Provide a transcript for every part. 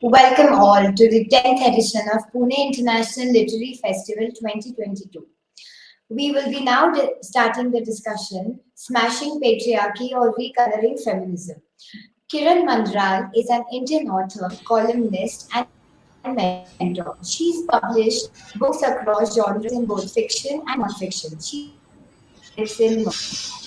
Welcome all to the 10th edition of Pune International Literary Festival 2022. We will be now starting the discussion Smashing Patriarchy or Recoloring Feminism. Kiran Manral is an Indian author, columnist, and mentor. She's published books across genres in both fiction and non-fiction. She writes in Mumbai.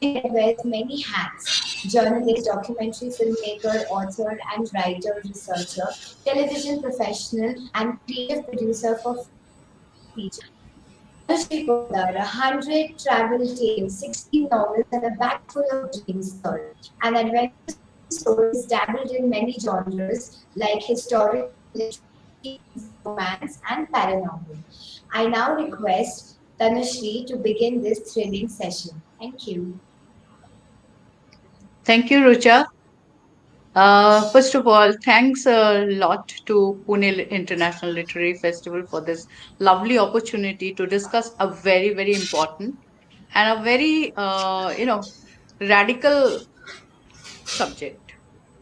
Today, she wears many hats: journalist, documentary filmmaker, author, and writer, researcher, television professional, and creative producer for feature films. Tanushree Poddar, 100 travel tales, 16 novels, and a bag full of dreams is her. An adventure stories dabbled in many genres like historical literature, romance, and paranormal. I now request Tanushree to begin this thrilling session. Thank you. Thank you, Rucha. First of all, thanks a lot to Pune International Literary Festival for this lovely opportunity to discuss a very, very important and a very, radical subject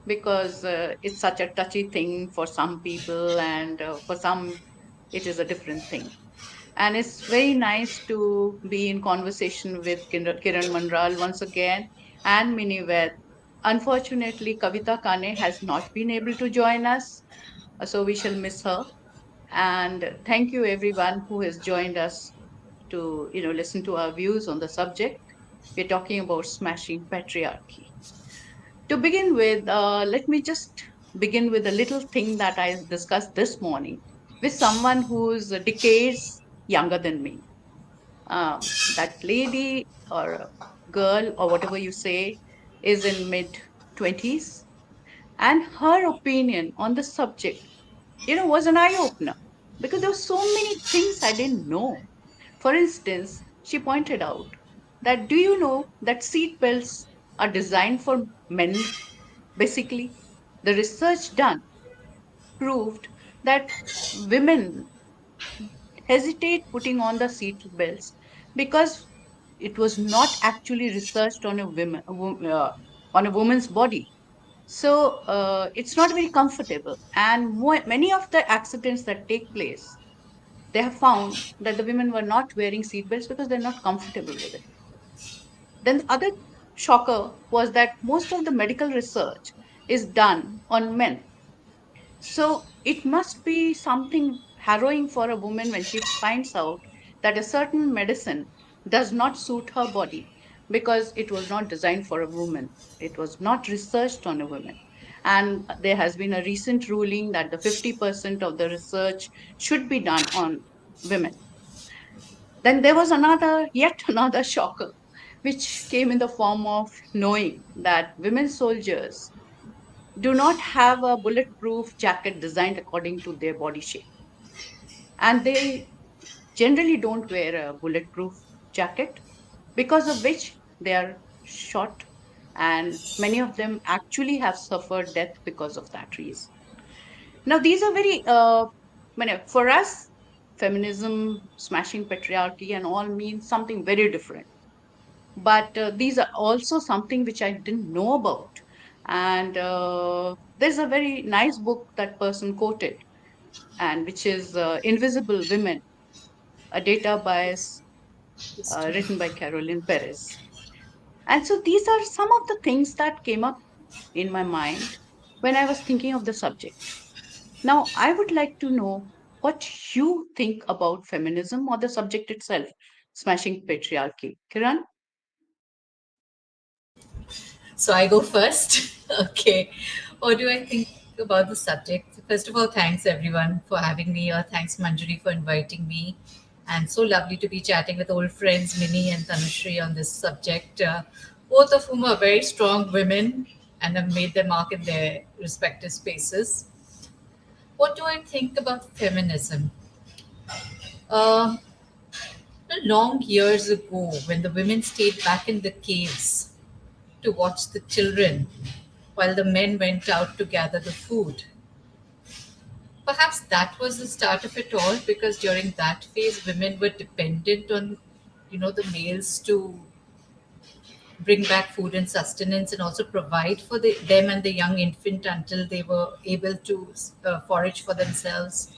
because it's such a touchy thing for some people and for some it is a different thing. And it's very nice to be in conversation with Kiran Manral once again and Minnie Vaid. Unfortunately, Kavita Kane has not been able to join us, so we shall miss her. And thank you everyone who has joined us to listen to our views on the subject. We're talking about smashing patriarchy. To begin with, let me just begin with a little thing that I discussed this morning with someone who's decades younger than me. That lady or girl or whatever you say is in mid 20s, and her opinion on the subject was an eye opener because there were so many things I didn't know. For instance, she pointed out that, do you know that seat belts are designed for men? Basically, the research done proved that women hesitate putting on the seat belts because it was not actually researched on on a woman's body. So it's not very comfortable, and many of the accidents that take place, they have found that the women were not wearing seat belts because they're not comfortable with it. Then the other shocker was that most of the medical research is done on men. So it must be something harrowing for a woman when she finds out that a certain medicine does not suit her body because it was not designed for a woman. It was not researched on a woman. And there has been a recent ruling that the 50% of the research should be done on women. Then there was yet another shocker, which came in the form of knowing that women soldiers do not have a bulletproof jacket designed according to their body shape. And they generally don't wear a bulletproof jacket, because of which they are shot. And many of them actually have suffered death because of that reason. Now, these are very, for us, feminism, smashing patriarchy, and all means something very different. But these are also something which I didn't know about. And there's a very nice book that person quoted, and which is Invisible Women, a data bias written by Caroline Perez. And so these are some of the things that came up in my mind when I was thinking of the subject. Now, I would like to know what you think about feminism or the subject itself, smashing patriarchy. Kiran? So I go first. Okay. What do I think about the subject? First of all, thanks everyone for having me here. Thanks Manjari for inviting me. And so lovely to be chatting with old friends Minnie and Tanushree on this subject, both of whom are very strong women and have made their mark in their respective spaces. What do I think about feminism? Uh, Long years ago, when the women stayed back in the caves to watch the children while the men went out to gather the food. Perhaps that was the start of it all because during that phase, women were dependent on, the males to bring back food and sustenance and also provide for them and the young infant until they were able to forage for themselves.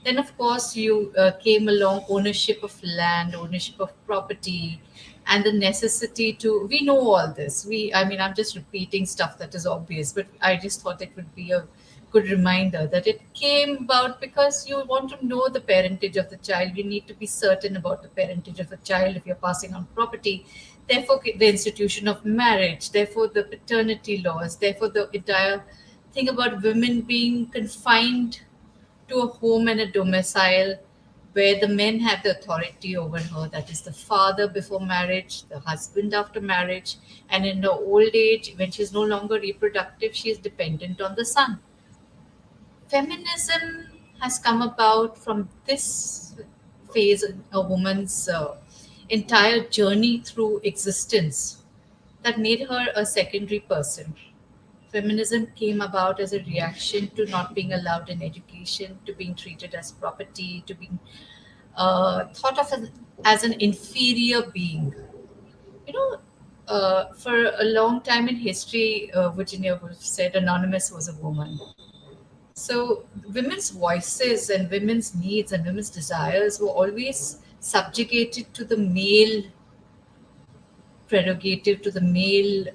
Then, of course, you came along ownership of land, ownership of property, and the necessity to. We know all this. I mean, I'm just repeating stuff that is obvious, but I just thought it would be a good reminder that it came about because you want to know the parentage of the child. You need to be certain about the parentage of a child if you're passing on property. Therefore, the institution of marriage, therefore, the paternity laws, therefore, the entire thing about women being confined to a home and a domicile where the men have the authority over her. That is the father before marriage, the husband after marriage, and in her old age, when she's no longer reproductive, she is dependent on the son. Feminism has come about from this phase in a woman's entire journey through existence that made her a secondary person. Feminism came about as a reaction to not being allowed in education, to being treated as property, to being thought of as an inferior being. You know, for a long time in history, Virginia Woolf said Anonymous was a woman. So women's voices and women's needs and women's desires were always subjugated to the male prerogative, to the male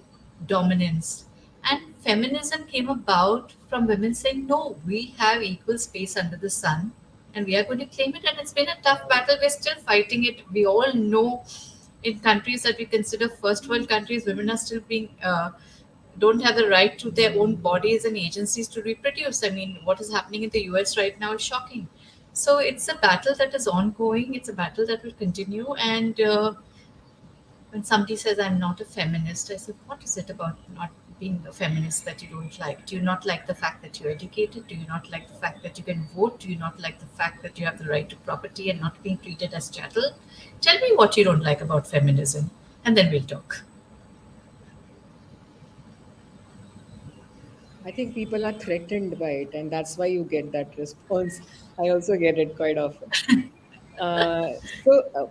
dominance. And feminism came about from women saying, no, we have equal space under the sun and we are going to claim it. And it's been a tough battle. We're still fighting it. We all know in countries that we consider first world countries, women are still being. Don't have the right to their own bodies and agencies to reproduce. I mean, what is happening in the US right now is shocking. So it's a battle that is ongoing. It's a battle that will continue. And when somebody says I'm not a feminist, I say, what is it about not being a feminist that you don't like? Do you not like the fact that you're educated? Do you not like the fact that you can vote? Do you not like the fact that you have the right to property and not being treated as chattel? Tell me what you don't like about feminism, and then we'll talk. I think people are threatened by it, and that's why you get that response. I also get it quite often. Uh, so,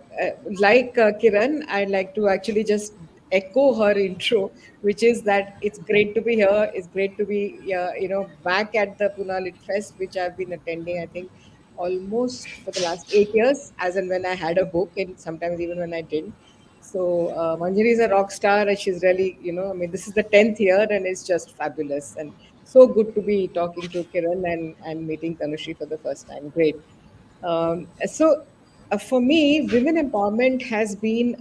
like Kiran, I'd like to actually just echo her intro, which is that it's great to be here. It's great to be, back at the Pune Lit Fest, which I've been attending, I think, almost for the last 8 years, as and when I had a book, and sometimes even when I didn't. So, Manjari is a rock star, and she's really, I mean, this is the 10th year, and it's just fabulous. And so good to be talking to Kiran and meeting Tanushree for the first time. Great. For me, women empowerment has been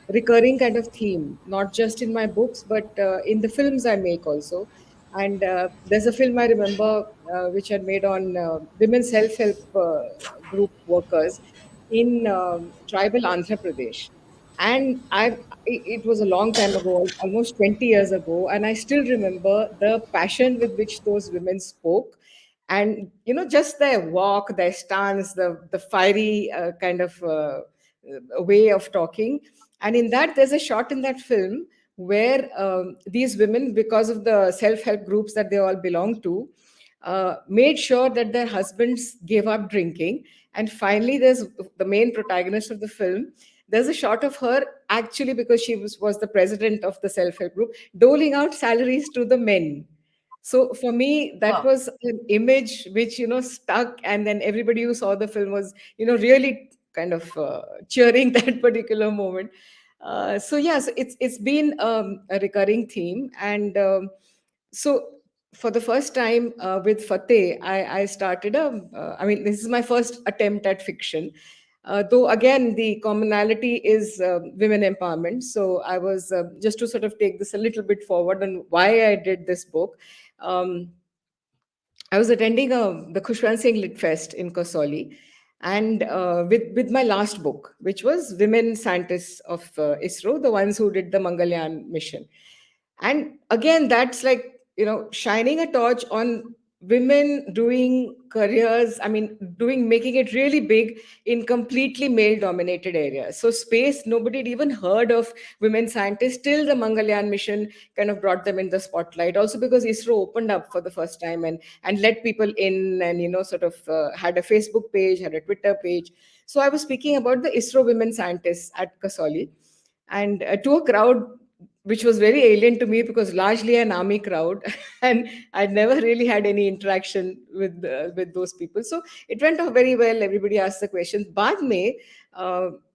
recurring kind of theme, not just in my books, but in the films I make also. And there's a film I remember which I made on women self-help group workers in tribal Andhra Pradesh. And it was a long time ago, almost 20 years ago, and I still remember the passion with which those women spoke, and just their walk, their stance, the fiery kind of way of talking. And in that, there's a shot in that film where these women, because of the self-help groups that they all belong to, made sure that their husbands gave up drinking. And finally, there's the main protagonist of the film. There's a shot of her, actually, because she was the president of the self-help group, doling out salaries to the men. So for me, that Wow. was an image which stuck, and then everybody who saw the film was really kind of cheering that particular moment. So yes, it's been a recurring theme, and so for the first time with Fateh, I started I mean, this is my first attempt at fiction. Though again, the commonality is women empowerment. So I was just to sort of take this a little bit forward on why I did this book. Um, I was attending the Khushwant Singh Lit Fest in Kasauli, and with my last book, which was Women Scientists of ISRO, the ones who did the Mangalyaan mission. And again, that's like shining a torch on women doing careers. I mean, making it really big in completely male dominated areas. So space, nobody had even heard of women scientists till the Mangalyaan mission kind of brought them in the spotlight. Also because ISRO opened up for the first time and let people in, and sort of had a Facebook page, had a Twitter page. So I was speaking about the ISRO women scientists at Kasauli, and to a crowd which was very alien to me because largely an army crowd, and I'd never really had any interaction with those people. So it went off very well. Everybody asked the questions. Baad mein,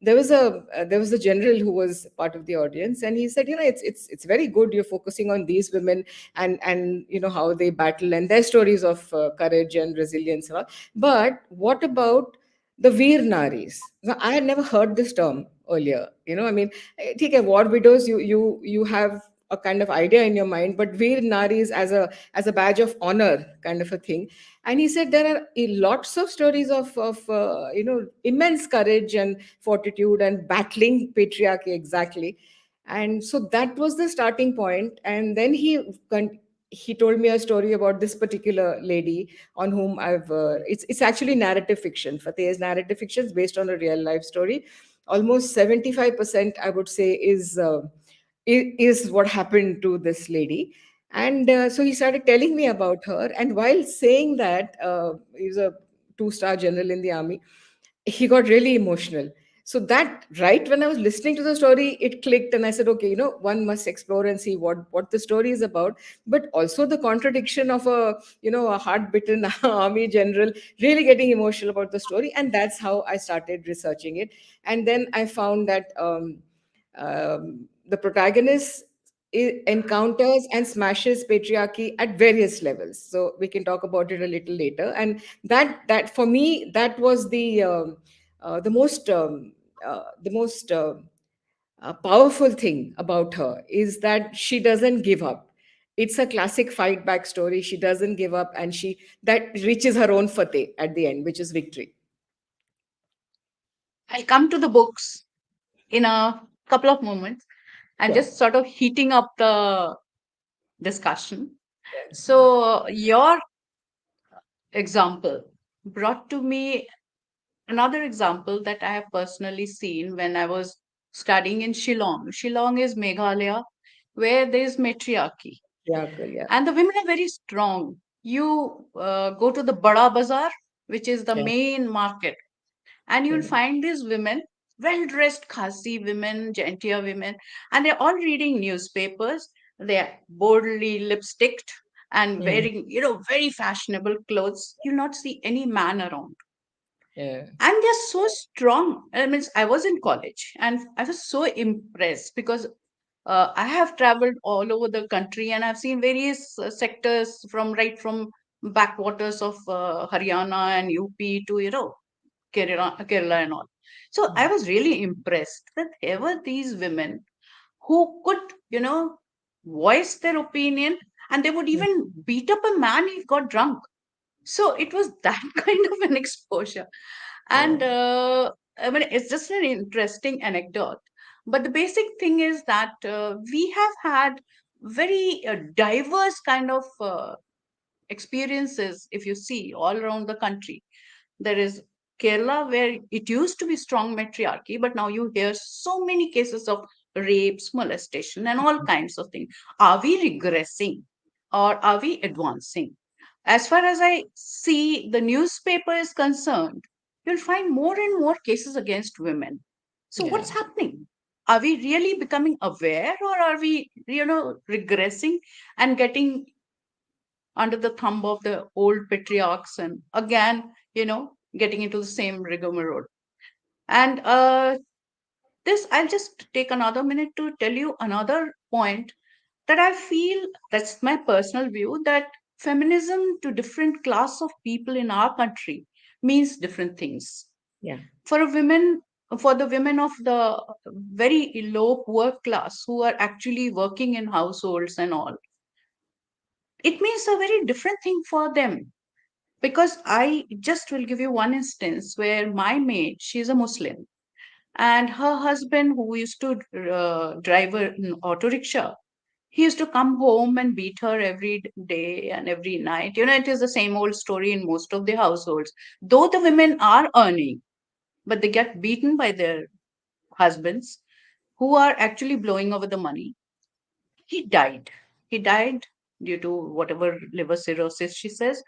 there was a general who was part of the audience, and he said, it's very good you're focusing on these women, and how they battle and their stories of courage and resilience and all. But what about the Veer Naris? Now, I had never heard this term earlier. I mean, okay, war widows, you have a kind of idea in your mind, but Veer Naris as a badge of honor, kind of a thing. And he said there are lots of stories of immense courage and fortitude and battling patriarchy, exactly. And so that was the starting point. And then he told me a story about this particular lady on whom it's actually narrative fiction. Fateh is narrative fiction. It's based on a real life story. Almost 75%, I would say, is what happened to this lady. And so he started telling me about her. And while saying that, he's a two-star general in the army, he got really emotional. So that, right when I was listening to the story, it clicked, and I said, okay, one must explore and see what the story is about. But also the contradiction of a heart-bitten army general really getting emotional about the story. And that's how I started researching it. And then I found that the protagonist encounters and smashes patriarchy at various levels. So we can talk about it a little later. And that for me, that was the most powerful thing about her, is that she doesn't give up. It's a classic fight back story. She doesn't give up, and she that reaches her own fateh at the end, which is victory. I'll come to the books in a couple of moments and Sure. just sort of heating up the discussion. So, your example brought to me another example that I have personally seen when I was studying in Shillong. Shillong is Meghalaya, where there is matriarchy, Yeah, cool, yeah. and the women are very strong. You go to the Bada Bazaar, which is the Yeah. main market, and you'll Mm, find these women, well dressed Khasi women, genteel women, and they're all reading newspapers. They're boldly lipsticked and mm, wearing, very fashionable clothes. You'll not see any man around. yeah. And they're so strong. I mean, I was in college and I was so impressed because I have traveled all over the country and I've seen various sectors from backwaters of Haryana and UP to Kerala and all. So I was really impressed that there were these women who could, voice their opinion, and they would Mm, even beat up a man if he got drunk. So it was that kind of an exposure. yeah. And I mean, it's just an interesting anecdote. But the basic thing is that we have had very diverse kind of experiences, if you see, all around the country. There is Kerala, where it used to be strong matriarchy, but now you hear so many cases of rapes, molestation, and all kinds of things. Are we regressing or are we advancing? As far as I see the newspaper is concerned, you'll find more and more cases against women. So, Yeah. what's happening? Are we really becoming aware, or are we, regressing and getting under the thumb of the old patriarchs and again, getting into the same rigmarole? And this, I'll just take another minute to tell you another point that I feel, that's my personal view, that feminism to different class of people in our country means different things. Yeah. For a women, for the women of the very low poor class who are actually working in households and all, it means a very different thing for them. Because I just will give you one instance where my maid, she's a Muslim, and her husband, who used to drive an auto rickshaw, he used to come home and beat her every day and every night. It is the same old story in most of the households. Though the women are earning, but they get beaten by their husbands who are actually blowing over the money. He died. He died due to whatever liver cirrhosis, she says.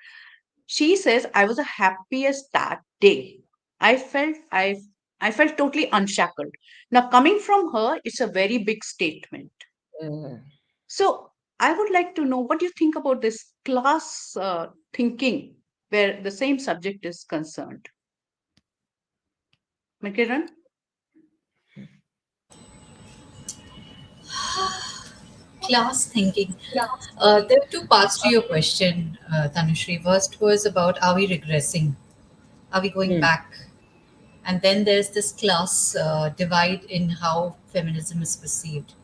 She says, I was the happiest that day. I felt totally unshackled. Now, coming from her, it's a very big statement. Yeah. So I would like to know what you think about this class thinking where the same subject is concerned. Kiran? Class thinking. There are two parts to your question, Tanushree. First was about, are we regressing? Are we going Mm. back? And then there's this class divide in how feminism is perceived.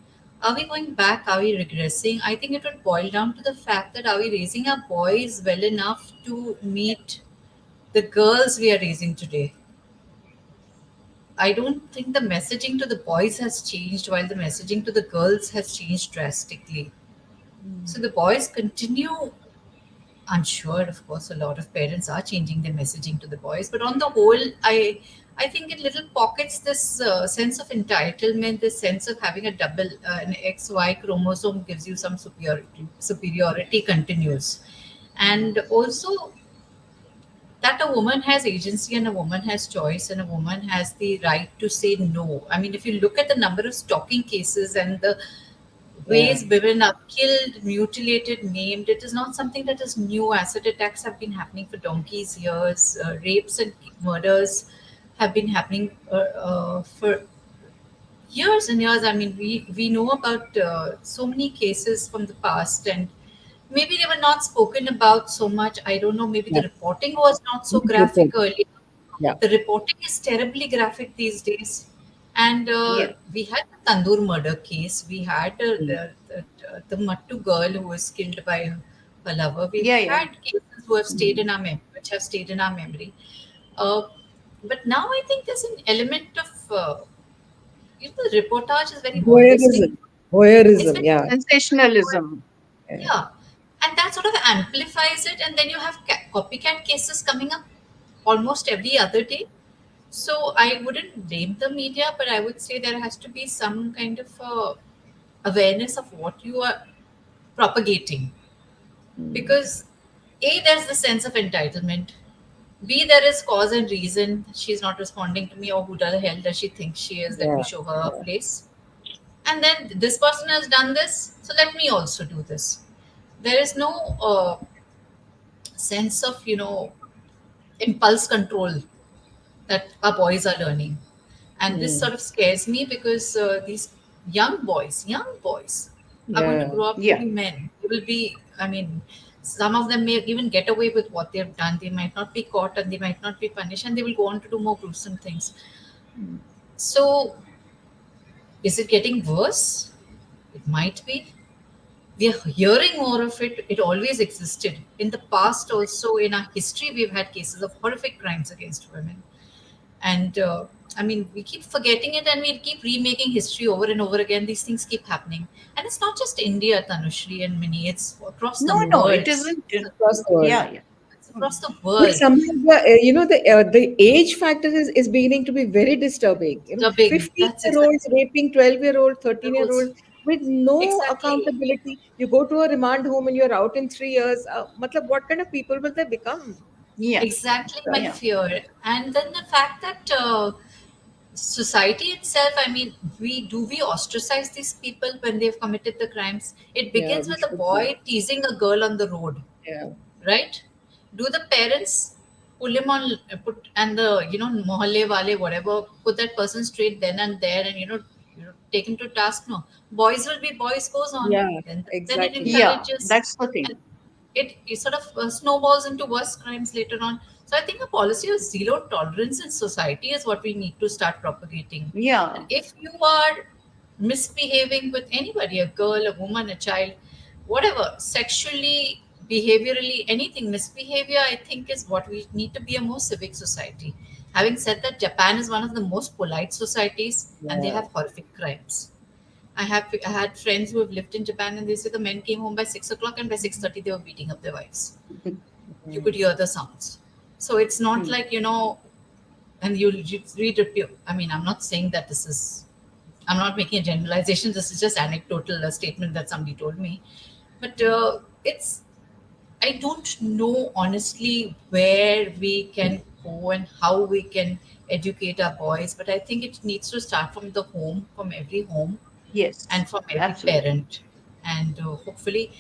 Are we going back? Are we regressing? I think it would boil down to the fact that, are we raising our boys well enough to meet the girls we are raising today? I don't think the messaging to the boys has changed while the messaging to the girls has changed drastically. So the boys continue. I'm sure, of course, a lot of parents are changing their messaging to the boys, but on the whole, I think in little pockets, this sense of entitlement, this sense of having a double an XY chromosome gives you some superiority continues, and also that a woman has agency and a woman has choice and a woman has the right to say no. I mean, if you look at the number of stalking cases and the Yeah. ways women are killed, mutilated, maimed, it is not something that is new. Acid attacks have been happening for donkeys' years. Rapes and murders have been happening for years and years. I mean, we know about so many cases from the past, and maybe they were not spoken about so much. I don't know. Maybe Yeah. the reporting was not so Report. graphic earlier. Yeah. The reporting is terribly graphic these days. And Yeah. we had the Tandoor murder case. We had Mm. the Mattu girl who was killed by her lover. We've Yeah, yeah. had cases who have stayed Mm. in our which have stayed in our memory. Uh, but now I think there's an element of the reportage is very voyeuristic. Voyeurism. It's Voyeurism. very, Yeah. Sensationalism. Yeah. yeah, and that sort of amplifies it, and then you have copycat cases coming up almost every other day. So I wouldn't blame the media, but I would say there has to be some kind of awareness of what you are propagating, Mm. because a, there's the sense of entitlement. B, there is cause and reason. She's not responding to me, or who the hell does she think she is? Let me Yeah. show her a Yeah. place. And then this person has done this, so let me also do this. There is no sense of impulse control that our boys are learning, and this Mm. sort of scares me because these young boys are going to Yeah. grow up to Yeah. be men. They will be, I mean, some of them may even get away with what they've done. They might not be caught and they might not be punished, and they will go on to do more gruesome things. Mm. So is it getting worse? It might be. We are hearing more of it. It always existed in the past. Also in our history, we've had cases of horrific crimes against women, and I mean, we keep forgetting it, and we keep remaking history over and over again. These things keep happening, and it's not just India, Tanushree and Minnie. It's across No, the no, world. it isn't. Across the world. Yeah, yeah. It's across the But world. somehow the age factor is beginning to be very disturbing. Dubbing. 15 That's year exactly olds raping 12-year-old, the 13-year-old rules. with no Exactly. accountability. You go to a remand home and you're out in 3 years. Matlab, what kind of people will they become? Yeah, Exactly my Right? yeah. fear. And then the fact that society itself, I mean, we ostracize these people when they've committed the crimes? It Yeah, begins we with a should be. boy teasing a girl on the road, Yeah. right? Do the parents pull him on, put, and the mohalle wale, whatever, put that person straight then and there, and take him to task? No, boys will be boys, goes on. Yeah, Then it exactly. Yeah, encourages, that's the and thing. it sort of snowballs into worse crimes later on. So I think a policy of zero tolerance in society is what we need to start propagating. That Yeah. if you are misbehaving with anybody, a girl, a woman, a child, whatever, sexually, behaviorally, anything, misbehavior, I think is what we need to be, a more civic society. Having said that, Japan is one of the most polite societies, and they Yeah. have horrific crimes. I had friends who have lived in Japan, and they say the men came home by 6 o'clock, and by 6:30 they were beating up their wives. You could hear the sounds. So it's not Mm. like, and you read it. I mean, I'm not saying that this is. I'm not making a generalization. This is just anecdotal, a statement that somebody told me. But it's. I don't know honestly where we can go and how we can educate our boys. But I think it needs to start from the home, from every home. Yes, and from every absolutely. parent. And hopefully,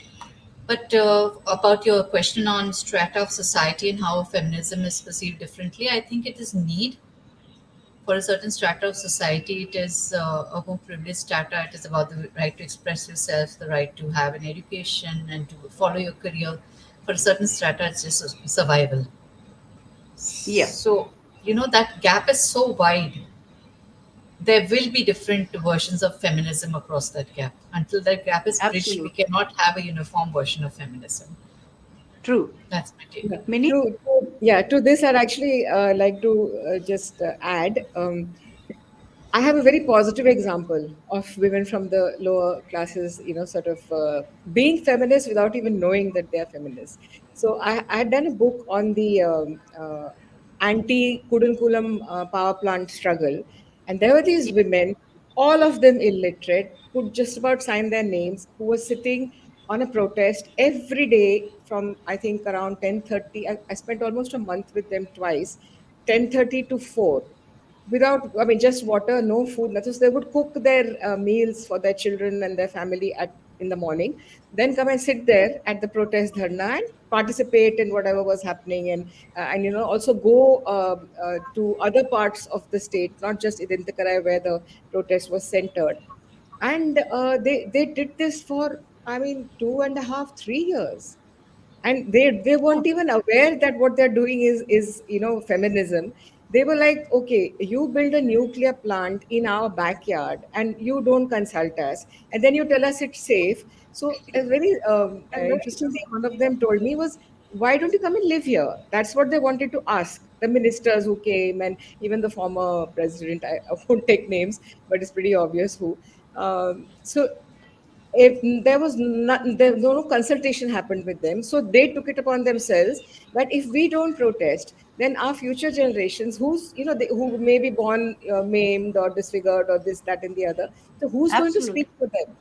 but about your question on strata of society and how feminism is perceived differently, I think it is need for a certain strata of society. It is a more privileged strata. It is about the right to express yourself, the right to have an education and to follow your career. For a certain strata, it's just survival. Yeah, So, that gap is so wide. There will be different versions of feminism across that gap. Until that gap is bridged, we absolutely. cannot have a uniform version of feminism. True. That's my take. Yeah, Minnie? yeah, to this, I'd actually like to just add. I have a very positive example of women from the lower classes, sort of being feminists without even knowing that they are feminists. So I had done a book on the anti-Kudunkulam power plant struggle, and there were these women, all of them illiterate, could just about sign their names, who were sitting on a protest every day from I think around 10:30. I spent almost a month with them twice, 10:30 to 4 without, I mean, just water, no food, nothing. So they would cook their meals for their children and their family at in the morning, then come and sit there at the protest dharna and participate in whatever was happening, and also go to other parts of the state, not just Idintakarai where the protest was centered. And they did this for, I mean, 2.5, 3 years, and they weren't even aware that what they're doing is feminism. They were like, okay, you build a nuclear plant in our backyard and you don't consult us, and then you tell us it's safe. So a very interesting thing one of them told me was, why don't you come and live here? That's what they wanted to ask the ministers who came, and even the former president. I won't take names, but it's pretty obvious who. So if there was not, there no consultation happened with them, so they took it upon themselves that if we don't protest, then our future generations, who may be born maimed or disfigured or this, that, and the other, so who's going to speak Absolutely. for them?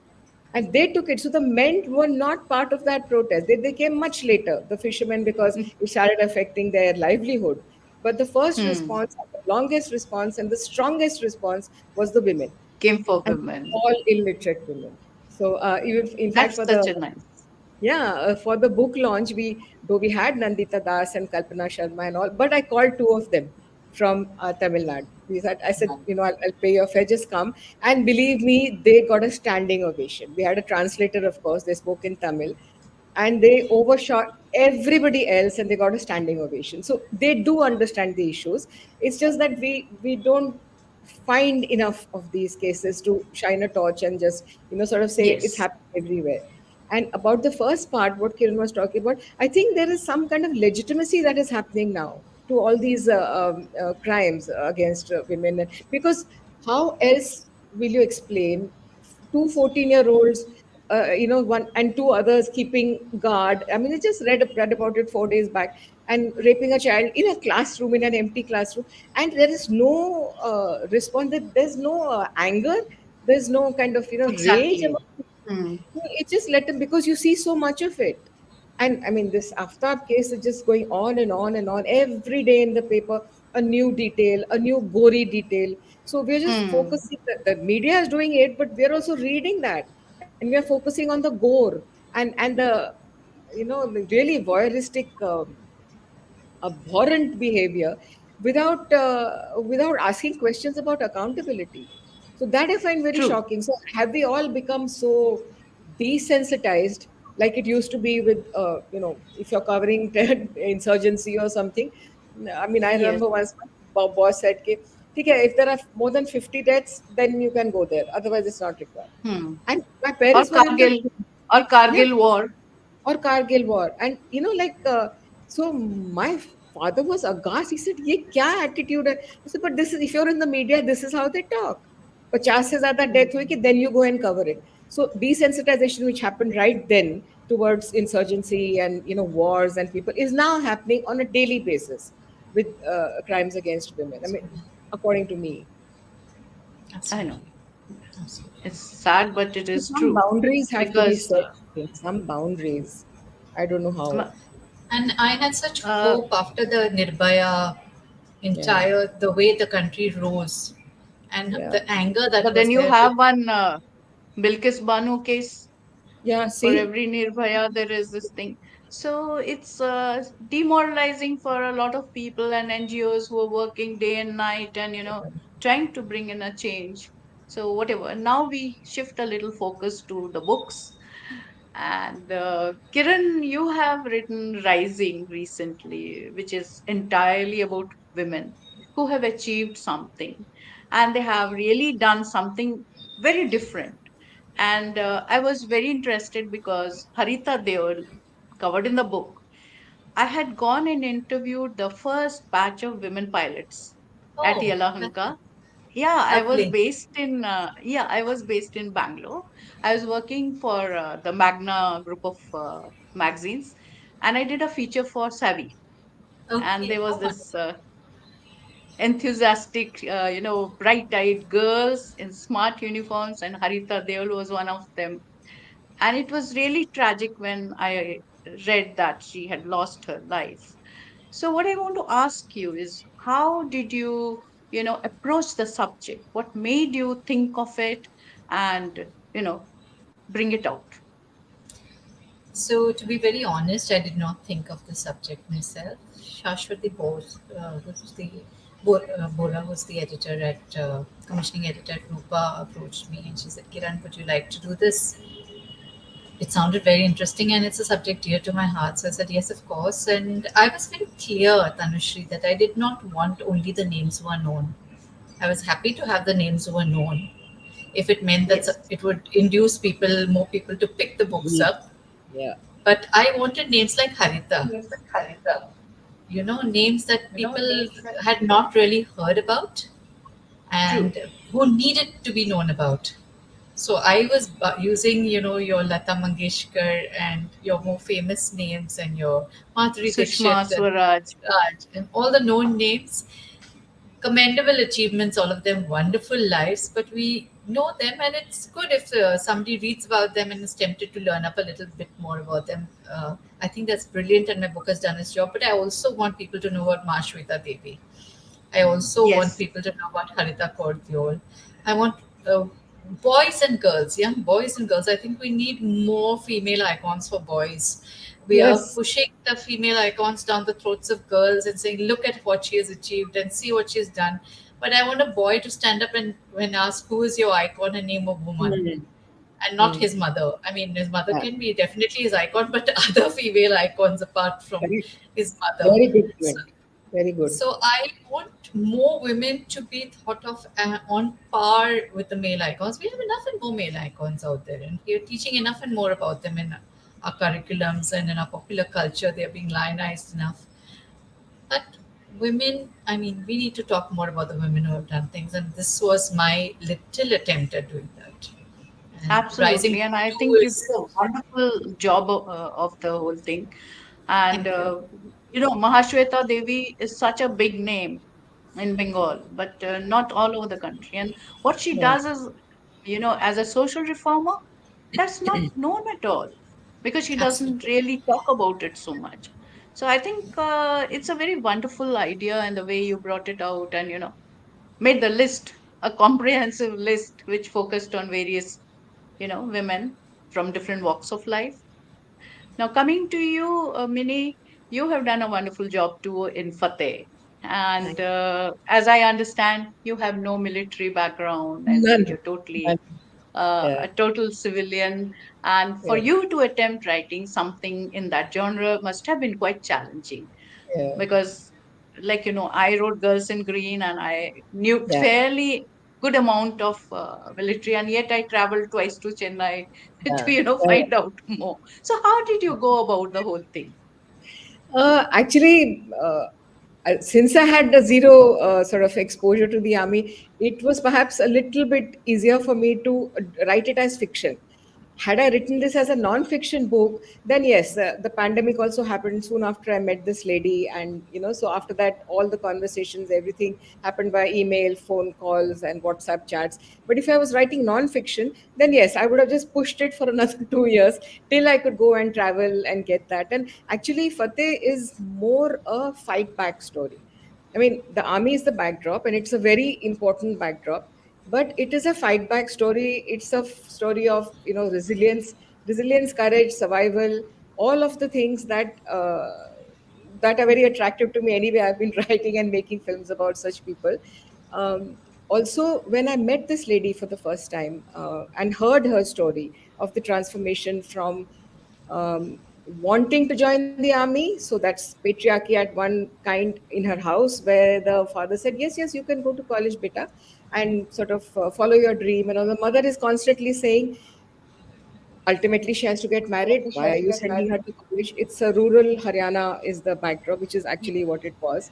And they took it. So the men were not part of that protest. They came much later, the fishermen, because it started affecting their livelihood. But the first Hmm. response, the longest response, and the strongest response was the women, Came for and women. all illiterate women. So even in fact, That's such a nice. for the book launch, we had Nandita Das and Kalpana Sharma and all, but I called two of them from Tamil Nadu. I said, I'll pay your fare, just come. And believe me, they got a standing ovation. We had a translator, of course, they spoke in Tamil, and they overshot everybody else, and they got a standing ovation. So they do understand the issues. It's just that we don't find enough of these cases to shine a torch and just sort of say it's Yes. happening everywhere. And about the first part, what Kiran was talking about, I think there is some kind of legitimacy that is happening now to all these crimes against women, because how else will you explain two 14-year-olds, one and two others keeping guard? I mean, I just read about it 4 days back, and raping a child in a classroom, in an empty classroom, and there is no response. There's no anger. There's no kind of rage Exactly. among. Hmm. It just let them, because you see so much of it. And I mean, this Aftab case is just going on and on and on. Every day in the paper, a new detail, a new gory detail. So we're just Hmm. focusing, the media is doing it, but we're also reading that. And we're focusing on the gore, and the, the really voyeuristic, abhorrent behavior, without asking questions about accountability. So that I find very True. shocking. So have we all become so desensitized, like it used to be with if you're covering insurgency or something? I mean, I Yes. remember once my boss said, "Okay, if there are more than 50 deaths, then you can go there. Otherwise, it's not required." Hmm. And my Or parents were in the, Kargil. Or yeah, Kargil War. or Kargil war. And so my father was aghast. He said, "Ye kya attitude hai?" I said, "But this is, if you're in the media, this is how they talk. 50 se zyada death hui ki then you go and cover it." So desensitization, which happened right then towards insurgency and wars and people, is now happening on a daily basis with crimes against women. I mean, Absolutely. according to me. I know. Absolutely. Absolutely. It's sad, but it So is some true. boundaries have to be Because set. Some boundaries. I don't know how. And I had such uh, hope after the Nirbhaya Yeah. entire, the way the country rose and Yeah. the anger that but was then you there. have one Bilkis Banu case. Yeah, For see? every Nirbhaya, there is this thing. So it's demoralizing for a lot of people and NGOs who are working day and night and, trying to bring in a change. So whatever. Now we shift a little focus to the books. And Kiran, you have written Rising recently, which is entirely about women who have achieved something. And they have really done something very different. And I was very interested because Harita Deol, covered in the book, I had gone and interviewed the first batch of women pilots at Oh, Yelahanka. Yeah, lovely. I was based in Bangalore. I was working for the Magna group of magazines, and I did a feature for Savvy. And Okay. there was Oh, this enthusiastic, bright-eyed girls in smart uniforms, and Harita Deol was one of them. And it was really tragic when I read that she had lost her life. So what I want to ask you is, how did you, approach the subject? What made you think of it and, bring it out? so, to be very honest, I did not think of the subject myself. Shashwati Bose, Bora, who's the editor at commissioning editor at Rupa, approached me and she said, "Kiran, would you like to do this?" It sounded very interesting and it's a subject dear to my heart. So I said, yes, of course. And I was very clear, Tanushree, that I did not want only the names who are known. I was happy to have the names who were known if it meant that Yes. it would induce people, more people to pick the books Yeah. up. Yeah. But I wanted names like Harita, Yes, Kavita. names that people Names that had not really heard about true. and who needed to be known about. So I was using, your Lata Mangeshkar and your more famous names and your Madhuri Sushma Dixit and Swaraj. Raj and all the known names, commendable achievements, all of them wonderful lives, but we know them and it's good if somebody reads about them and is tempted to learn up a little bit more about them. I think that's brilliant and my book has done its job, but I also want people to know about Mashweta Devi. I also want Yes. people to know about Harita Kordiol. I want boys and girls, young boys and girls. I think we need more female icons for boys. We are Yes. pushing the female icons down the throats of girls and saying, look at what she has achieved and see what she's done. But I want a boy to stand up and when asked, who is your icon, and name a woman Mm. and not Mm. his mother. I mean, his mother Yeah. can be definitely his icon, but other female icons apart from Correct. his mother. Very good So, point. Very good. so I want more women to be thought of on par with the male icons. We have enough and more male icons out there, and we're teaching enough and more about them in our curriculums and in our popular culture. They're being lionized enough. But women, I mean, we need to talk more about the women who have done things, and this was my little attempt at doing that. And Rising Absolutely. And I 2 think you is, did a wonderful job of the whole thing. And, thank you. Mahashweta Devi is such a big name in Bengal, but not all over the country. And what she Yeah. does is, as a social reformer, that's not known at all because she doesn't Absolutely. really talk about it so much. So I think it's a very wonderful idea and the way you brought it out and, made the list a comprehensive list which focused on various, women from different walks of life. Now, coming to you, Minnie, you have done a wonderful job too in Fateh. And Thank as I understand, you have no military background and None. you're totally None. Yeah. a total civilian. And for Yeah. you to attempt writing something in that genre must have been quite challenging Yeah. because, like, I wrote Girls in Green and I knew Yeah. fairly good amount of military, and yet I traveled twice to Chennai to, Yeah. Yeah. find out more. So, how did you go about the whole thing? Actually, since I had a zero sort of exposure to the army, it was perhaps a little bit easier for me to write it as fiction. Had I written this as a non-fiction book, then yes, the pandemic also happened soon after I met this lady, and so after that, all the conversations, everything happened by email, phone calls, and WhatsApp chats. But if I was writing non-fiction, then yes, I would have just pushed it for another 2 years till I could go and travel and get that. And actually, Fateh is more a fight back story. I mean, the army is the backdrop, and it's a very important backdrop. but it is a fight back story. It's a story of, resilience, courage, survival, all of the things that are very attractive to me. Anyway, I've been writing and making films about such people. Also, when I met this lady for the first time, and heard her story of the transformation from um, wanting to join the army. So that's patriarchy at one kind in her house, where the father said, "Yes, yes, you can go to college, beta, and sort of follow your dream." And the mother is constantly saying, ultimately she has to get married. Why are you sending her to college? It's a rural Haryana is the backdrop, which is actually what it was.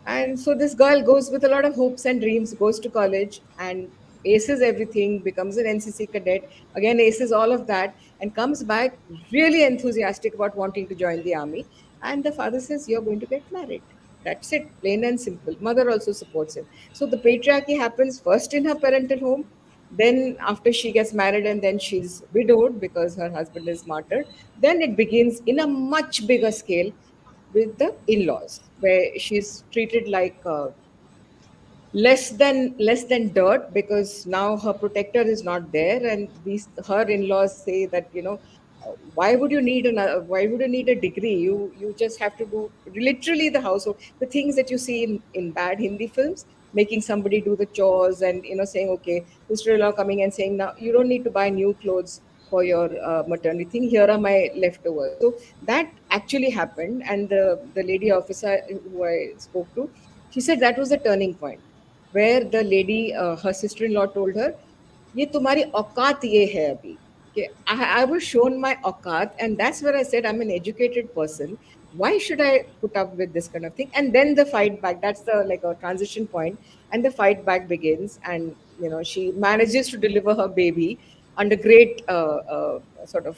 And so this girl goes with a lot of hopes and dreams, goes to college and aces everything, becomes an NCC cadet, again aces all of that, and comes back really enthusiastic about wanting to join the army. And the father says, "You're going to get married." That's it, plain and simple. Mother also supports him. So the patriarchy happens first in her parental home, then after she gets married, and then she's widowed because her husband is martyred. Then it begins in a much bigger scale with the in-laws, where she's treated like less than dirt, because now her protector is not there, and these her in-laws say that, why would you need a degree? You just have to do literally the household, the things that you see in bad Hindi films, making somebody do the chores, and saying, okay, sister-in-law coming and saying, now you don't need to buy new clothes for your maternity thing, here are my leftovers. So that actually happened, and the lady officer who I spoke to, she said that was the turning point, where the lady, her sister-in-law told her, "ये तुम्हारी औकात ये है अभी." Okay, I was shown my aukat, and that's where I said, I'm an educated person. Why should I put up with this kind of thing? And then the fight back. That's the like a transition point, and the fight back begins. And she manages to deliver her baby under great sort of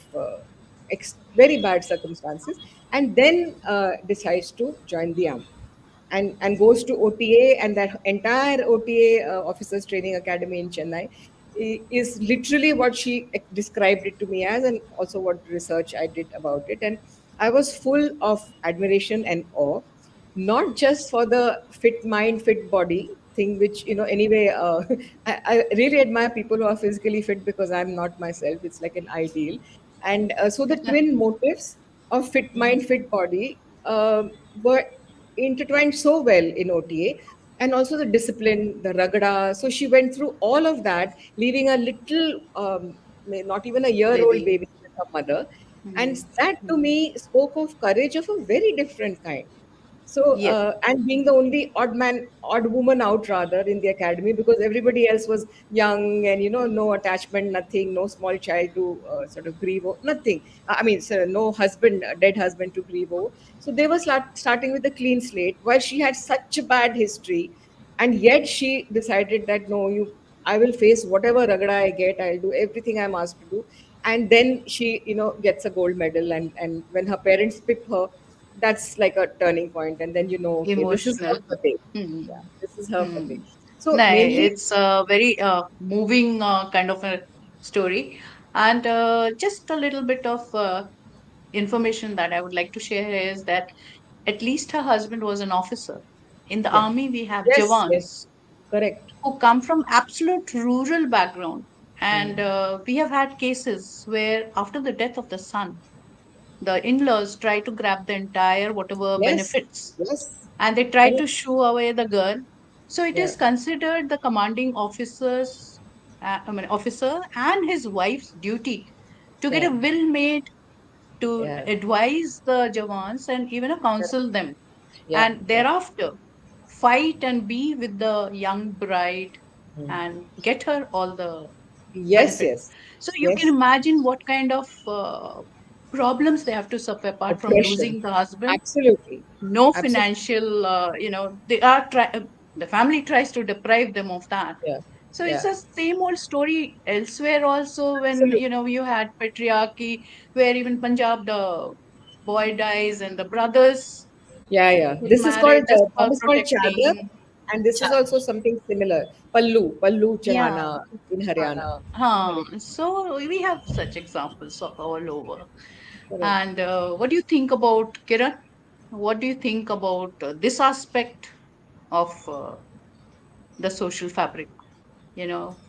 very bad circumstances, and then decides to join the army, and goes to OTA, and that entire OTA, Officers Training Academy in Chennai, is literally what she described it to me as, and also what research I did about it. And I was full of admiration and awe, not just for the fit mind, fit body thing, which, anyway, I really admire people who are physically fit, because I'm not myself. It's like an ideal. And so the twin motives of fit mind, fit body were intertwined so well in OTA, and also the discipline, the ragada. So she went through all of that, leaving a little, not even a year-old Baby. baby with her mother. And Mm. that to Mm. me spoke of courage of a very different kind. So, Yes. and being the only odd man, odd woman out rather in the academy, because everybody else was young and, no attachment, nothing, no small child to sort of grieve over, nothing. I mean, so no husband, dead husband to grieve over. So they were starting with a clean slate, while she had such a bad history. And yet she decided that, no, I will face whatever ragada I get, I'll do everything I'm asked to do. And then she, gets a gold medal. And when her parents pick her, that's like a turning point, and then okay, this is her Emotional. fateh. Mm. Yeah, this is her fateh. Mm. So No, mainly, it's a very moving kind of a story. And just a little bit of information that I would like to share is that at least her husband was an officer. In the yeah, army, we have yes, yes, Jawans correct. who come from absolute rural background. And Mm. we have had cases where after the death of the son, the in-laws try to grab the entire whatever Yes, benefits, yes, and they try to correct. shoo away the girl. So it Yeah, is considered the commanding officer and his wife's duty to get a yeah, will made to yeah, advise the Jawans and even correct. counsel them, Yeah, and yeah. thereafter fight and be with the young bride Mm. and get her all the Yes, benefits. yes, So you can yes. imagine what kind of problems they have to suffer apart from Oppression. losing the husband. Absolutely. No Absolutely. financial, they are the family tries to deprive them of that. Yeah, So it's yeah. the same old story elsewhere also, when Absolutely. you had patriarchy, where even Punjab, the boy dies and the brothers Yeah, yeah. get This is called married just one for is called chadar, protecting. and this is also something similar. Pallu Yeah. Chahana in Haryana. Correct. So we have such examples of all over. Correct. And what do you think about, Kiran? What do you think about this aspect of the social fabric?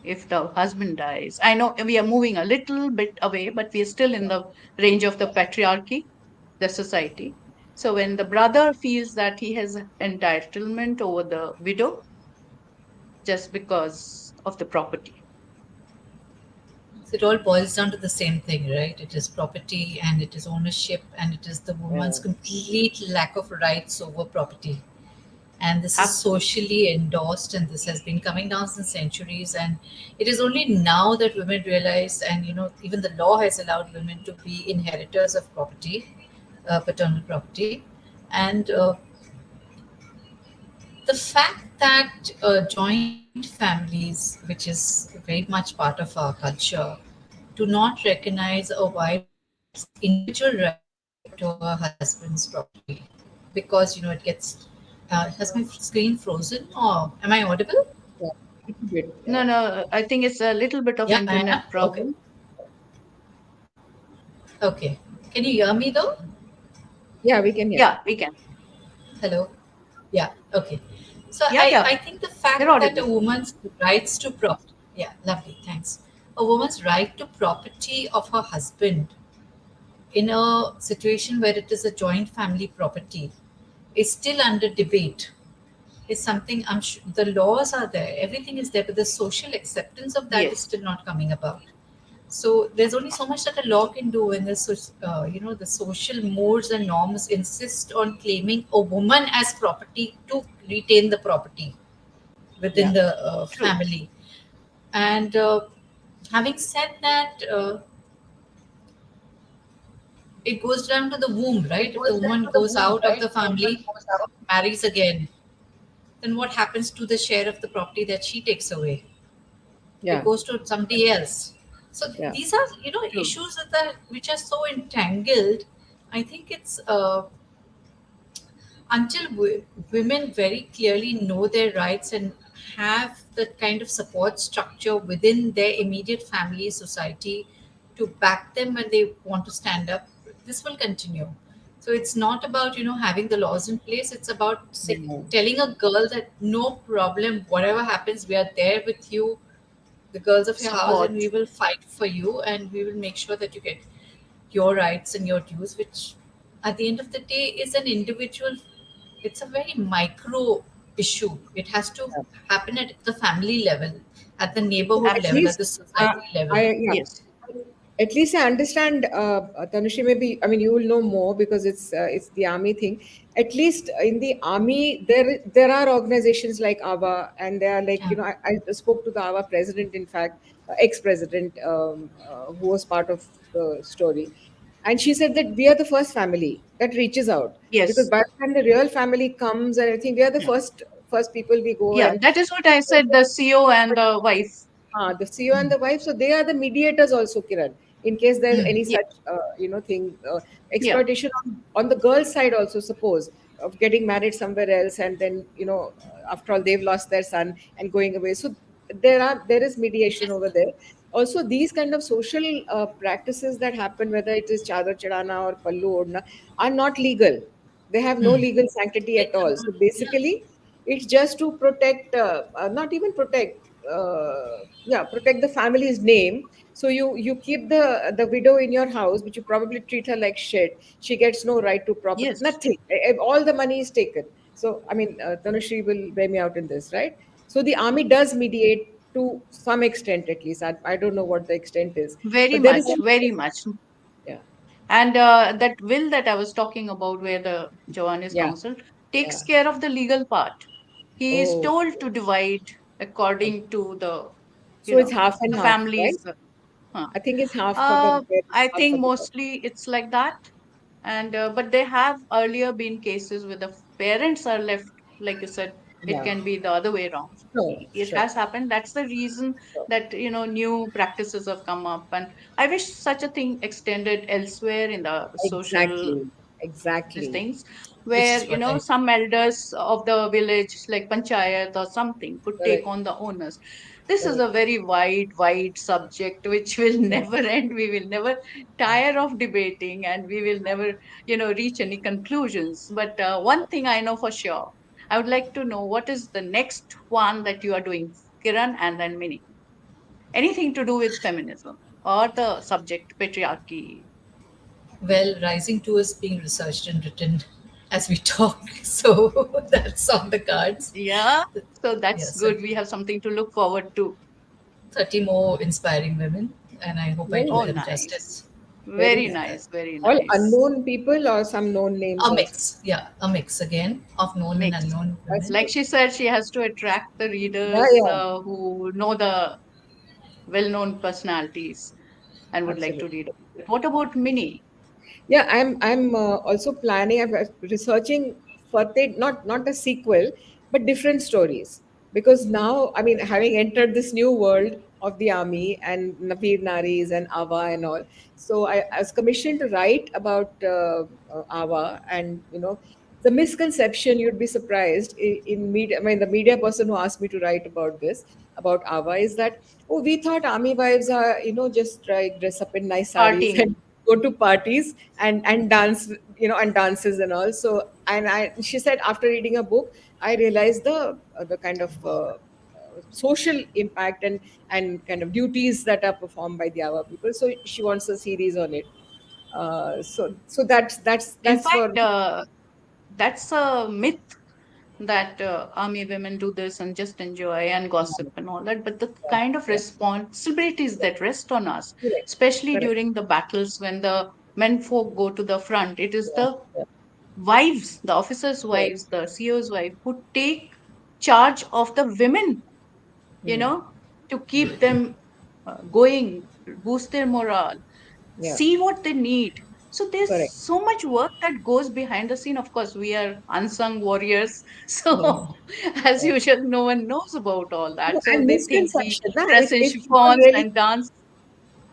if the husband dies. I know we are moving a little bit away, but we are still in the range of the patriarchy, the society. So when the brother feels that he has entitlement over the widow just because of the property. So it all boils down to the same thing, right? It is property and it is ownership and it is the woman's Yeah. complete lack of rights over property. And this is Absolutely. socially endorsed and this has been coming down since centuries. And it is only now that women realize, and even the law has allowed women to be inheritors of property, paternal property. And the fact that joint families, which is very much part of our culture, do not recognize a wife's individual right to her husband's property because it gets. Has my screen frozen or am I audible? Yeah. Little bit. No, no, I think it's a little bit of Yeah, I am. internet Okay. problem. Okay. Can you hear me though? Yeah, we can hear. Yeah, we can. Hello. Yeah. Okay. So Yeah, yeah, I think the you're fact that audible. a woman's rights to property. Yeah, lovely. Thanks. A woman's right to property of her husband in a situation where it is a joint family property is still under debate. Is something I'm sure the laws are there, everything is there, but the social acceptance of that is Yes, still not coming about. So there's only so much that a law can do when the social modes and norms insist on claiming a woman as property to retain the property within Yeah. the true. family. And having said that, it goes down to the womb, right? If the woman goes out of the family, marries again, then what happens to the share of the property that she takes away? It Yeah. goes to somebody else. So Yeah. these are True. issues which are so entangled. I think it's until women very clearly know their rights and have the kind of support structure within their immediate family society to back them when they want to stand up, this will continue. So it's not about having the laws in place. It's about Yeah. telling a girl that no problem, whatever happens, we are there with you, the girls of your house, and Support. we will fight for you and we will make sure that you get your rights and your dues, which at the end of the day is an individual. It's a very micro issue. It has to happen at the family level, at the neighborhood At level, at least, the society level. yeah. Yes. At least I understand, Tanushree. Maybe I mean you will know more because it's the army thing. At least in the army, there are organizations like AWA, and they are like Yeah. I spoke to the AWA president, in fact, ex-president, who was part of the story, and she said that we are the first family that reaches out, because Yes. by the time the real family comes and everything, we are the Yeah. first people we go Yeah, and. that is what I said, the CEO and the wife. The CEO and the wife, so they are the mediators also, Kiran. In case there's Mm. any Yeah. such, thing, Yeah. exploitation on the girl's side also, suppose of getting married somewhere else, and then after all they've lost their son and going away. So there is mediation over there. Also, these kind of social practices that happen, whether it is chadar chadana or pallu odna, are not legal. They have no Mm. legal sanctity They at all. So Yeah. basically, it's just to protect, not even protect, yeah, protect the family's name. So you keep the widow in your house, but you probably treat her like shit. She gets no right to property, Yes. nothing. All the money is taken. So I mean, Tanushree will bear me out in this, right? So the army does mediate to some extent, at least. I don't know what the extent is, Very but there much, is, very much. yeah, And that will that I was talking about, where the Jawan is yeah, counsel, takes yeah. care of the legal part. He is Oh, told to divide okay. according to So it's half and the half, right? family's. Huh. I think it's half for the parents, I half for think the wife. mostly it's like that. And but there have earlier been cases where the parents are left, like you said, it Yeah, can be the other way around. sure, It sure, has happened. That's the reason sure. that new practices have come up, and I wish such a thing extended elsewhere in the social Exactly, these exactly. things, Which where is what I some elders of the village, like panchayat or something, could take Correct, on the onus. This is correct. a very wide subject which will Yeah, never end. We will never tire of debating, and we will never reach any conclusions. But one thing I know for sure, I would like to know, what is the next one that you are doing Kiran, and then Minnie. Anything to do with feminism or the subject patriarchy. Well, Rising 2 is being researched and written as we talk, so that's on the cards. Yeah, so that's Yes, and good. We have something to look forward to. 30 more inspiring women, and I hope I do Oh, Oh, them nice. justice. very Very nice. nice, very All nice. unknown people or some known names A also? mix, yeah, a mix again of known and Mix. unknown That's women. Like good. she said, she has to attract the Yeah, readers yeah, who know the well-known personalities and would like to absolutely. read. What about Minnie? Yeah, I'm also planning. I'm researching Fateh, not a sequel, but different stories. Because now, I mean, having entered this new world of the army and Navir Naris and Ava and all, so I was commissioned to write about Ava, and the misconception, you'd be surprised in media. I mean, the media person who asked me to write about this about Ava is that, oh, we thought army wives are just like dress up in nice saris Partying. and go to parties and dance, and dances and all. So, and she said, after reading a book, I realized the kind of social impact and kind of duties that are performed by the Ava people. So she wants a series on it. So In that's for fact, that's a myth that army women do this and just enjoy and gossip and all that. But the yeah, kind of yeah, responsibilities that rest on us, correct, especially correct, during the battles when the men folk go to the front, it is yeah, the yeah, wives, the officers' correct. wives, the CEO's wife who take charge of the women, you Hmm. know, to keep them going, boost their morale, Yeah, see what they need. So there's correct. so much work that goes behind the scene. Of course, we are unsung warriors. Hmm. So as Yeah. usual, no one knows about all No, that. So and they think we misconception. Nah, dress in if people chiffons really, and dance.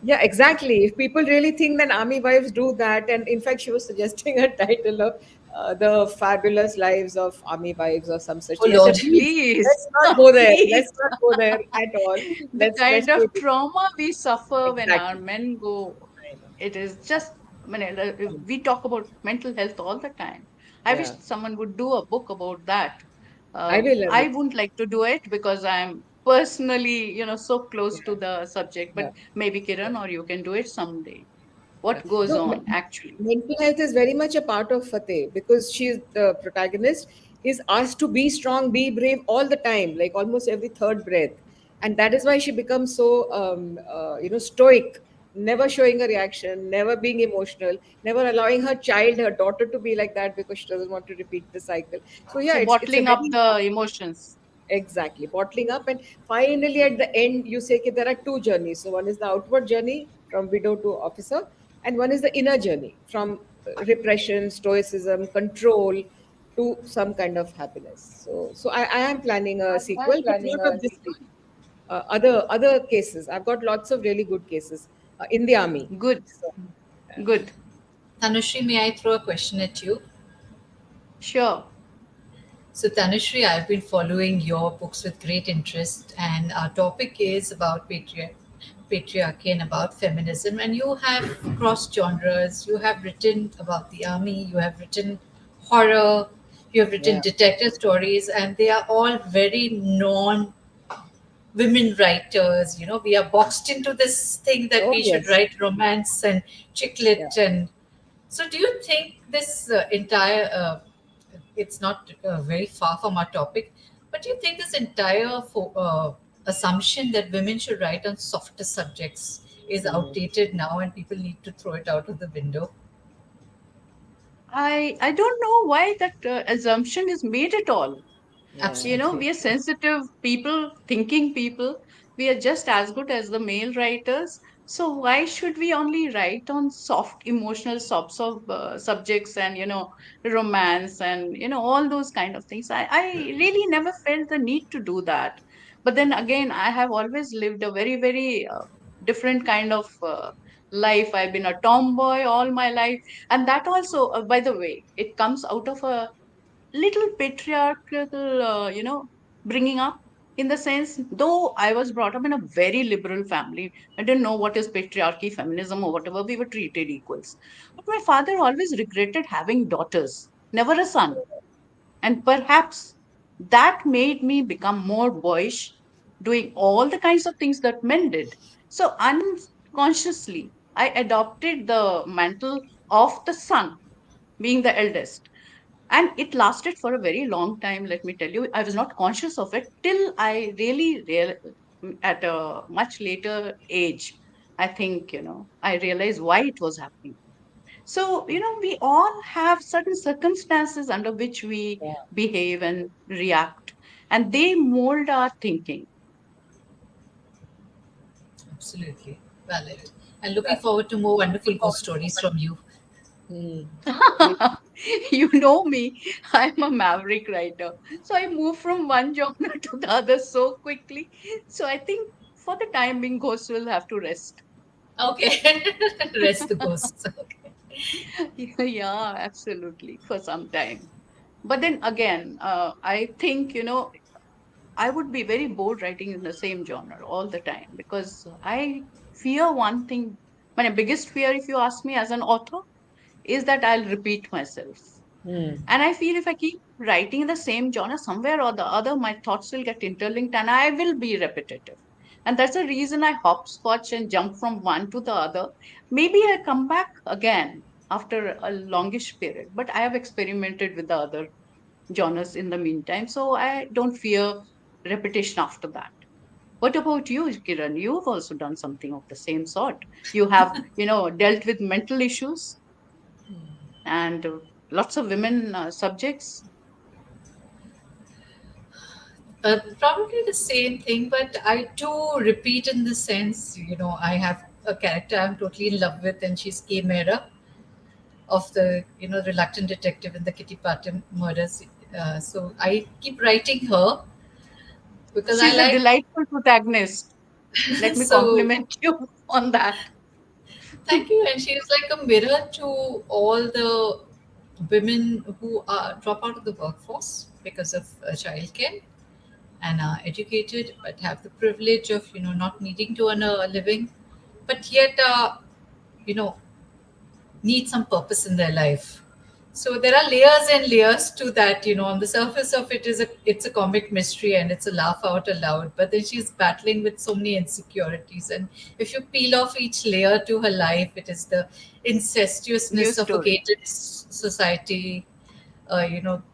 yeah, exactly. If people really think that army wives do that, and in fact, she was suggesting a title of the fabulous lives of army wives or some such Oh thing. I said, Lord. please, Please, let's not go there. please. Let's not go there at all. The Let's kind of keep it. trauma we suffer when our Exactly. men go, I know. it is just, I mean, we talk about mental health all the time. I wish Yeah, someone would do a book about that. I will love I it. wouldn't like to do it because I'm personally, so close to Yeah, the subject, but yeah. maybe Yeah. Kiran or you can do it someday. Yeah. What goes No, on actually? mental health is very much a part of Fateh because she's the protagonist, is asked to be strong, be brave all the time, like almost every third breath, and that is why she becomes so stoic, never showing a reaction, never being emotional, never allowing her child, her daughter, to be like that because she doesn't want to repeat the cycle. So yeah, So it's a bottling up very the emotions. exactly, bottling up, and finally at the end, you say that there are two journeys. So one is the outward journey from widow to officer, and one is the inner journey from repression, stoicism, control to some kind of happiness. So I am planning a sequel, but not of this series. Other cases. I've got lots of really good cases in the army. Good, So, good. Tanushree, may I throw a question at you? Sure. So, Tanushree, I've been following your books with great interest, and our topic is about patriarchy and about feminism. And you have crossed genres, you have written about the army, you have written horror, you have written yeah. detective stories, and they are all very non women writers. We are boxed into this thing that Oh we should yes. write romance and chick Yeah. lit. And so, do you think this entire it's not very far from our topic, but do you think this entire assumption that women should write on softer subjects is Mm. outdated now and people need to throw it out of the window? I don't know why that assumption is made at all. Yeah. Absolutely. We are sensitive people, thinking people. We are just as good as the male writers. So why should we only write on soft emotional sobs of subjects and romance and all those kind of things? I really never felt the need to do that. But then again, I have always lived a very very different kind of life. I've been a tomboy all my life, and that also, by the way, it comes out of a little patriarchal, bringing up, in the sense, though I was brought up in a very liberal family, I didn't know what is patriarchy, feminism, or whatever. We were treated equals. But my father always regretted having daughters, never a son. And perhaps that made me become more boyish, doing all the kinds of things that men did. So unconsciously, I adopted the mantle of the son, being the eldest. And it lasted for a very long time, let me tell you. I was not conscious of it till I really, at a much later age, I think, I realized why it was happening. So, we all have certain circumstances under which we Yeah. behave and react, and they mold our thinking. Absolutely valid. And looking forward to more wonderful ghost stories from you. Hmm. You know me, I'm a maverick writer. So I move from one genre to the other so quickly. So I think for the time being, ghosts will have to rest. Okay. Rest the ghosts. Okay. Yeah, absolutely, for some time. But then again, I think, I would be very bored writing in the same genre all the time because I fear one thing. My biggest fear, if you ask me as an author, is that I'll repeat myself. Hmm. And I feel if I keep writing in the same genre, somewhere or the other, my thoughts will get interlinked and I will be repetitive. And that's the reason I hopscotch and jump from one to the other. Maybe I come back again after a longish period, but I have experimented with the other genres in the meantime. So I don't fear repetition after that. What about you, Kiran? You've also done something of the same sort. You have, dealt with mental issues and lots of women subjects. Probably the same thing, but I do repeat in the sense, I have a character I'm totally in love with, and she's K. Mehra of the, reluctant detective in the Kitty Parton murders. So I keep writing her because I She's a like, delightful protagonist. Let me so compliment you on that. thank you. And she's like a mirror to all the women who drop out of the workforce because of childcare and are educated but have the privilege of not needing to earn a living, but yet you know need some purpose in their life. So there are layers and layers to that. On the surface of it's a comic mystery and it's a laugh out aloud, but then she's battling with so many insecurities. And if you peel off each layer to her life, it is the New incestuousness of a story. gated society,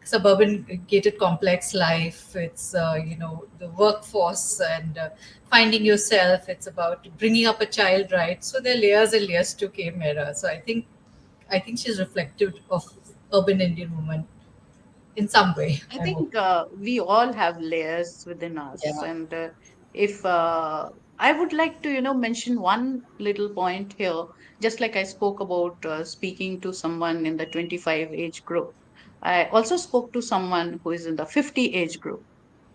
suburban gated complex life. It's the workforce and finding yourself. It's about bringing up a child, right? So there are layers and layers to K Mera. So I think she's reflective of urban Indian woman in some way, I I hope. think we all have layers within us. Yeah. And if I would like to, mention one little point here, just like I spoke about speaking to someone in the 25 age group, I also spoke to someone who is in the 50 age group.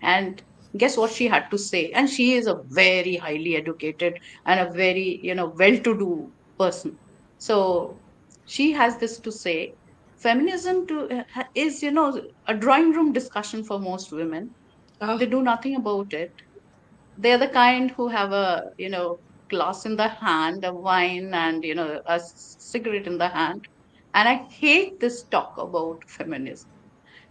And guess what she had to say? And she is a very highly educated and a very, well to do person. So she has this to say: feminism is, a drawing room discussion for most women. They Ah. do nothing about it. They're the kind who have a, glass in the hand, a wine, and, a cigarette in the hand. And I hate this talk about feminism.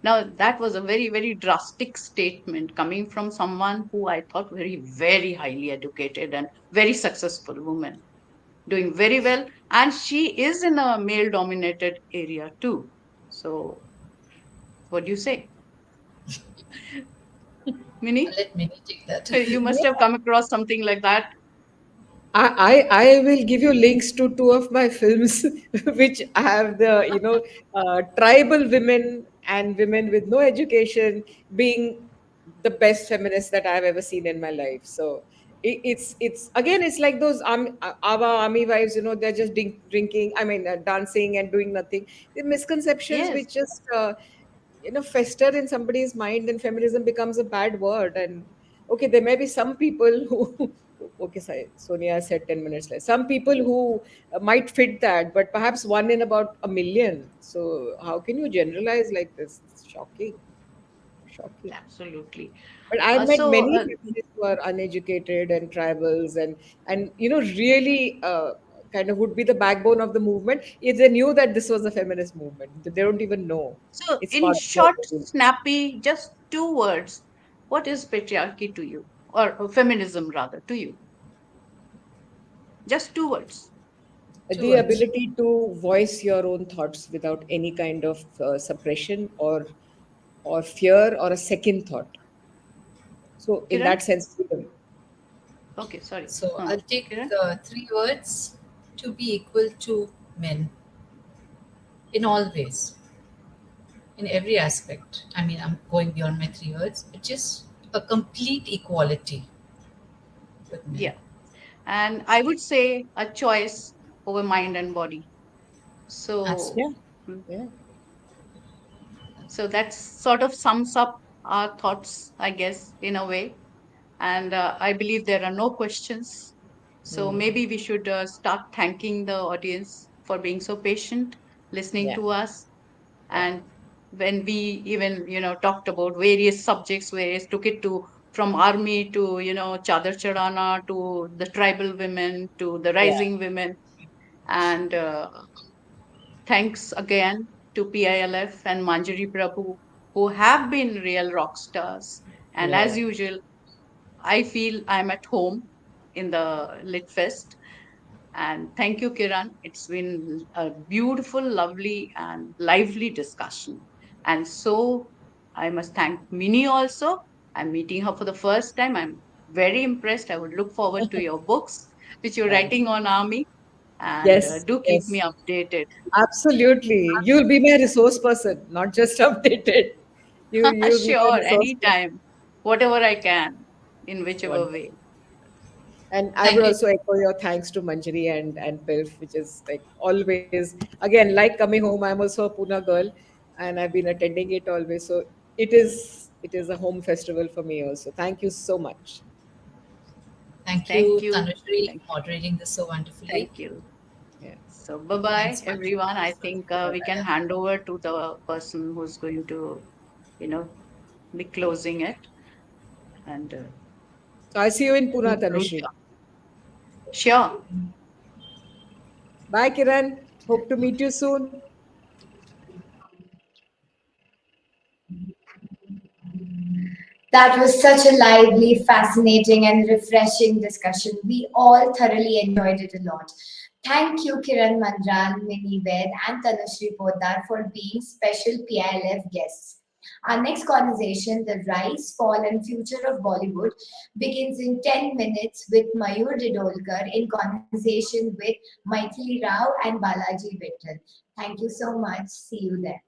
Now, that was a very, very drastic statement coming from someone who I thought very, very highly educated and very successful woman, doing very well. And she is in a male dominated area too. So, what do you say, I'll Minnie? let Minnie take that. You must have come across something like that. I will give you links to two of my films, which have the tribal women and women with no education being the best feminists that I've ever seen in my life. So it's again, it's like those Ava army wives. They're just drinking. I mean, dancing and doing nothing. The misconceptions Yes, which just fester in somebody's mind, and feminism becomes a bad word. And okay, there may be some people who okay, sorry, Sonia said 10 minutes less. Some people who might fit that, but perhaps one in about a million. So how can you generalize like this? It's shocking. Shocking. absolutely. But I've met So, many feminists who are uneducated and tribals, and really kind of would be the backbone of the movement if they knew that this was a feminist movement. They don't even know. so It's in part of short, the. snappy, just two words. What is patriarchy to you? or feminism rather to you? Just 2 words. Two The words. ability to voice your own thoughts without any kind of suppression or fear or a second thought. So in Kiran? that sense, freedom. Okay, sorry. So I'll take Kiran? 3 words: to be equal to men in all ways, in every aspect. I mean, I'm going beyond my 3 words. It's just a complete equality with men. Yeah. And I would say a choice over mind and body. So, Absolutely. Yeah, mm, yeah, so that sort of sums up our thoughts, I guess, in a way. And I believe there are no questions. So mm, maybe we should start thanking the audience for being so patient, listening yeah, to us. yeah, And when we even, talked about various subjects, various took it to from army to, chadar chadana to the tribal women to the yeah, rising women. And thanks again to PILF and Manjari Prabhu, who have been real rock stars. And yeah, as yeah. usual, I feel I'm at home in the Lit Fest. And thank you, Kiran. It's been a beautiful, lovely, and lively discussion. And so I must thank Minnie also. I'm meeting her for the first time. I'm very impressed. I would look forward to your books, which you're Thank writing you. on army. And Yes, do keep me yes, updated. absolutely. You'll be my resource person, not just updated. You'll be my Sure, resource person. anytime, whatever I can, in whichever Wonderful. way. And I would Thank you. also echo your thanks to Manjari and Pilf, which is like always, again, like coming home. I'm also a Pune girl, and I've been attending it always. So it is a home festival for me also. Thank you so much. Thank Thank you, you. Tanushree, Thank you. moderating this so wonderfully. Thank you. Yeah. So, bye bye, Thanks, Manjari. everyone. I think Bye we bye. can hand over to the person who's going to, you know, be closing it. And So I see you in Pune, conclude. Tanushree. Sure. Bye, Kiran. Hope to meet you soon. That was such a lively, fascinating, and refreshing discussion. We all thoroughly enjoyed it a lot. Thank you, Kiran Manral, Minnie Vaid, and Tanushree Poddar for being special PILF guests. Our next conversation, The Rise, Fall, and Future of Bollywood, begins in 10 minutes with Mayur Didolkar in conversation with Maithili Rao and Balaji Vittal. Thank you so much. See you there.